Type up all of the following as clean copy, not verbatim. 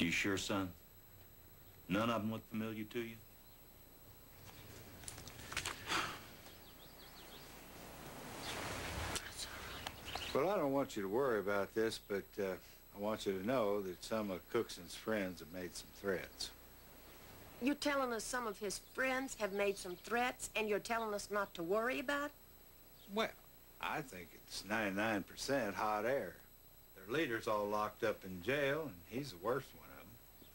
You sure, son? None of them look familiar to you? That's all right. Well, I don't want you to worry about this, but I want you to know that some of Cookson's friends have made some threats. You're telling us some of his friends have made some threats, and you're telling us not to worry about it? Well, I think it's 99% hot air. Their leader's all locked up in jail, and he's the worst one of them.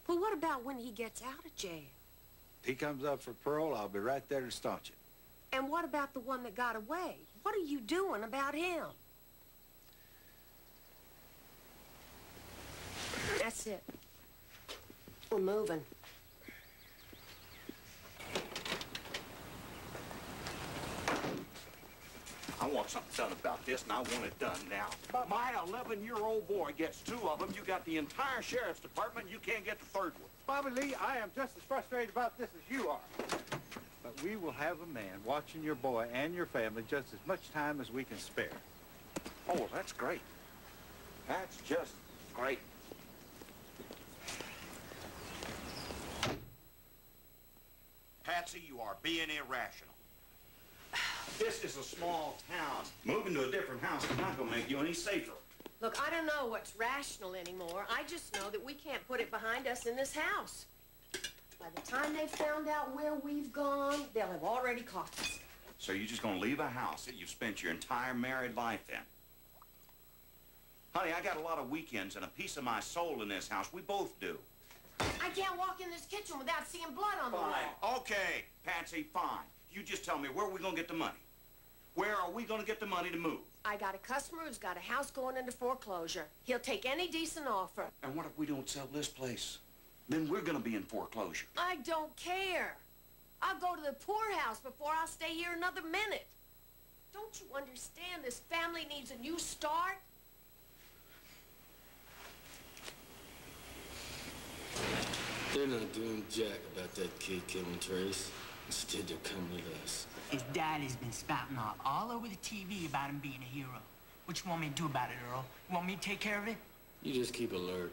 Well, what about when he gets out of jail? If he comes up for parole, I'll be right there to staunch it. And what about the one that got away? What are you doing about him? That's it. We're moving. I want something done about this, and I want it done now. My 11-year-old boy gets 2 of them. You got the entire sheriff's department, and you can't get the 3rd one. Bobby Lee, I am just as frustrated about this as you are. But we will have a man watching your boy and your family just as much time as we can spare. Oh, well, that's great. That's just great. Patsy, you are being irrational. This is a small town. Moving to a different house is not going to make you any safer. Look, I don't know what's rational anymore. I just know that we can't put it behind us in this house. By the time they've found out where we've gone, they'll have already caught us. So you're just going to leave a house that you've spent your entire married life in? Honey, I got a lot of weekends and a piece of my soul in this house. We both do. I can't walk in this kitchen without seeing blood on the wall. Okay, Patsy, fine. You just tell me, where are we going to get the money? Where are we going to get the money to move? I got a customer who's got a house going into foreclosure. He'll take any decent offer. And what if we don't sell this place? Then we're going to be in foreclosure. I don't care. I'll go to the poorhouse before I'll stay here another minute. Don't you understand this family needs a new start? They're not doing jack about that kid killing Trace. Instead, they're coming at us. His dad has been spouting off all over the TV about him being a hero. What you want me to do about it, Earl? You want me to take care of it? You just keep alert.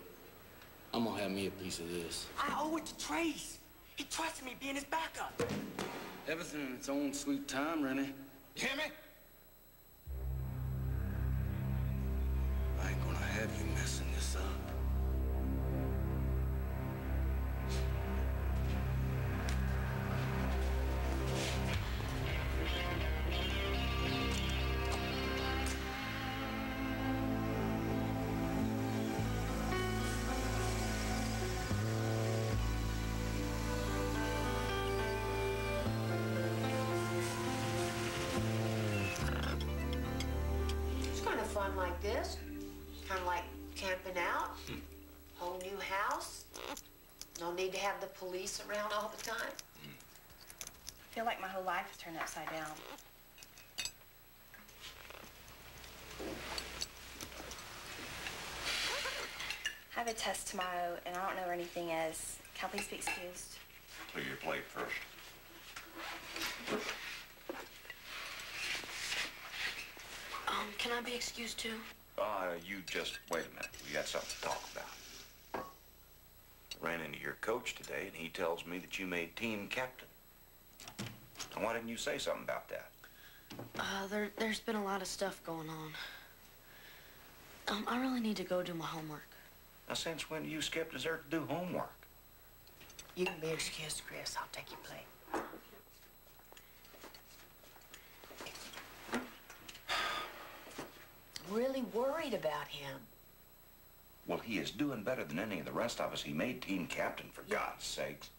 I'm gonna have me a piece of this. I owe it to Trace. He trusted me being his backup. Everything in its own sweet time, Rennie. You hear me? I ain't gonna have you messing this up. Fun like this, kind of like camping out, whole new house. No need to have the police around all the time. I feel like my whole life has turned upside down. I have a test tomorrow, and I don't know where anything is. Can I please be excused? Clear your plate first. Can I be excused too? You just wait a minute. We got something to talk about. Ran into your coach today, and he tells me that you made team captain. And why didn't you say something about that? There's been a lot of stuff going on. I really need to go do my homework. Now, since when do you skip dessert to do homework? You can be excused, Chris. I'll take your plate. Really worried about him. Well, he is doing better than any of the rest of us. He made team captain, for God's sakes.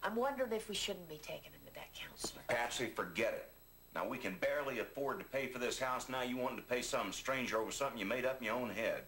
I'm wondering if we shouldn't be taking him to that counselor. Patsy, forget it. Now, we can barely afford to pay for this house. Now you want to pay some stranger over something you made up in your own head.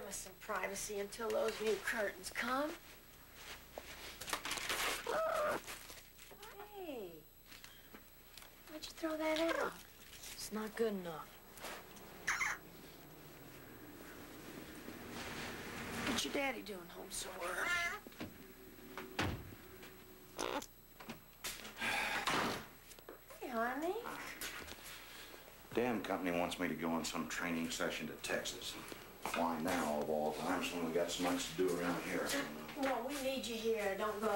Give us some privacy until those new curtains come. Hey, why'd you throw that out? It's not good enough. What's your daddy doing home so early? Hey, honey. Damn company wants me to go on some training session to Texas. Why now, of all times, when we got so much to do around here? Well, we need you here. Don't go.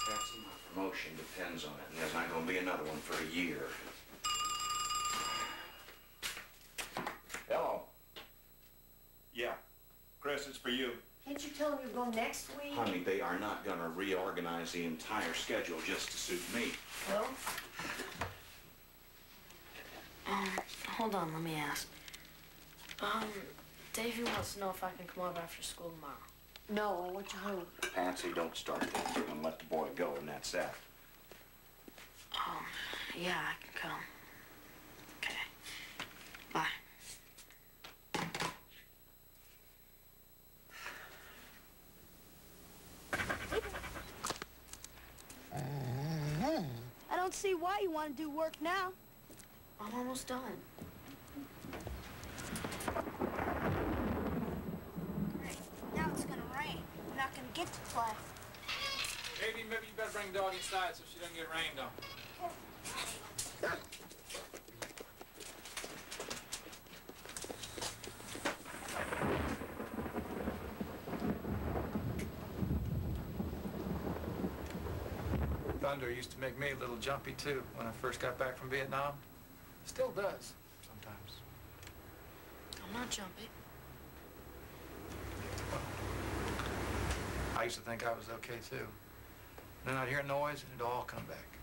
Patsy, my promotion depends on it, and there's not going to be another one for a year. Hello. Yeah. Chris, it's for you. Can't you tell them you'll go next week? Honey, they are not going to reorganize the entire schedule just to suit me. Well, Hold on, let me ask. Davey wants to know if I can come over after school tomorrow. no, what you hope? Patsy, don't start that. We're going to let the boy go, and that's that. Yeah, I can come. Okay. Bye. I don't see why you want to do work now. I'm almost done. Great. Now it's gonna rain. We're not gonna get to play. Maybe you better bring the dog inside so she doesn't get rained on. Thunder used to make me a little jumpy, too, when I first got back from Vietnam. Still does, sometimes. I'm not jumpy. I used to think I was okay, too. Then I'd hear a noise, and it'd all come back.